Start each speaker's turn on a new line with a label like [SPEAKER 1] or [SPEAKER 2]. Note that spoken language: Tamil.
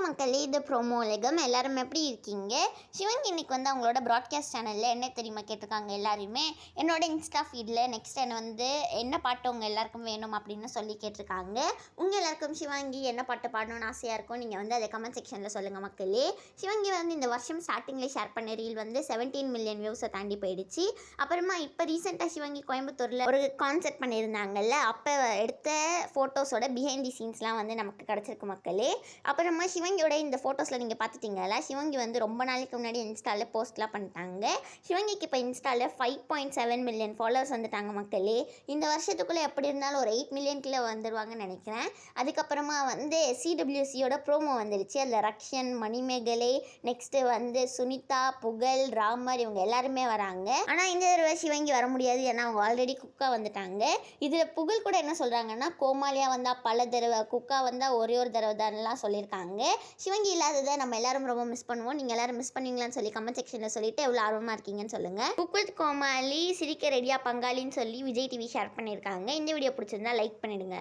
[SPEAKER 1] மக்களே, இது ப்ரோமோ உலகம். எல்லாரும் எப்படி இருக்கீங்க? சிவங்கி இன்னைக்கு வந்து அவங்களோட ப்ராட்காஸ்ட் சேனலில் என்ன தெரியுமா கேட்டிருக்காங்க எல்லாருமே. என்னோட இன்ஸ்டா ஃபீடில் நெக்ஸ்ட் என்ன பாட்டு உங்கள் எல்லாருக்கும் வேணும் அப்படின்னு சொல்லி கேட்டிருக்காங்க. உங்கள் எல்லாருக்கும் சிவங்கி என்ன பாட்டு பாடணும்னு ஆசையாக இருக்கும், நீங்கள் வந்து அதை கமெண்ட் செக்ஷனில் சொல்லுங்கள் மக்களே. சிவங்கி வந்து இந்த வருஷம் ஸ்டார்டிங்கில் ஷேர் பண்ண ரீல் வந்து 17 மில்லியன் வியூஸை தாண்டி போயிடுச்சு. அப்புறமா இப்போ ரீசெண்டாக சிவங்கி கோயம்புத்தூரில் ஒரு கான்செர்ட் பண்ணியிருந்தாங்கல்ல, அப்போ எடுத்த ஃபோட்டோஸோட பிஹைண்ட் தி சீன்ஸ்லாம் வந்து நமக்கு கிடச்சிருக்கு மக்களே. அப்புறமா சிவங்கியோட இந்த ஃபோட்டோஸில் நீங்கள் பார்த்துட்டிங்களா, சிவங்கி வந்து ரொம்ப நாளைக்கு முன்னாடி இன்ஸ்டாவில் போஸ்ட்லாம் பண்ணிட்டாங்க. சிவங்கிக்கு இப்போ இன்ஸ்டாவில் 5.7 மில்லியன் ஃபாலோவர்ஸ் வந்துட்டாங்க மக்களே. இந்த வருஷத்துக்குள்ளே எப்படி இருந்தாலும் ஒரு 8 மில்லியன் கிலோ வந்துடுவாங்கன்னு நினைக்கிறேன். அதுக்கப்புறமா வந்து சிடபிள்யூசியோட ப்ரோமோ வந்துருச்சு. அதில் ரக்ஷன், மணிமேகலை, நெக்ஸ்ட்டு வந்து சுனிதா, புகழ், ராமர் இவங்க எல்லாருமே வராங்க. ஆனால் இந்த தடவை சிவங்கி வர முடியாது, ஏன்னா அவங்க ஆல்ரெடி குக்கா வந்துட்டாங்க. இதில் புகழ் கூட என்ன சொல்கிறாங்கன்னா, கோமாளியாக வந்தால் பல தடவை, குக்கா வந்தால் ஒரே ஒரு தடவை தான்லாம் சொல்லியிருக்காங்க. சிவங்கி இல்லாததை நம்ம எல்லாரும் ரொம்ப மிஸ் பண்ணுவோம். நீங்கள் எல்லாரும் மிஸ் பண்ணுவீங்களான்னு சொல்லி கமெண்ட் செக்ஷனில் சொல்லிட்டு எவ்வளோ ஆர்வமாக இருக்கீங்கன்னு சொல்லுங்கள். குக் கோமாளி சிரிக்க ரெடியா பங்காளின்னு சொல்லி விஜய் டிவி ஷேர் பண்ணியிருக்காங்க. இந்த வீடியோ பிடிச்சிருந்தா லைக் பண்ணிடுங்க.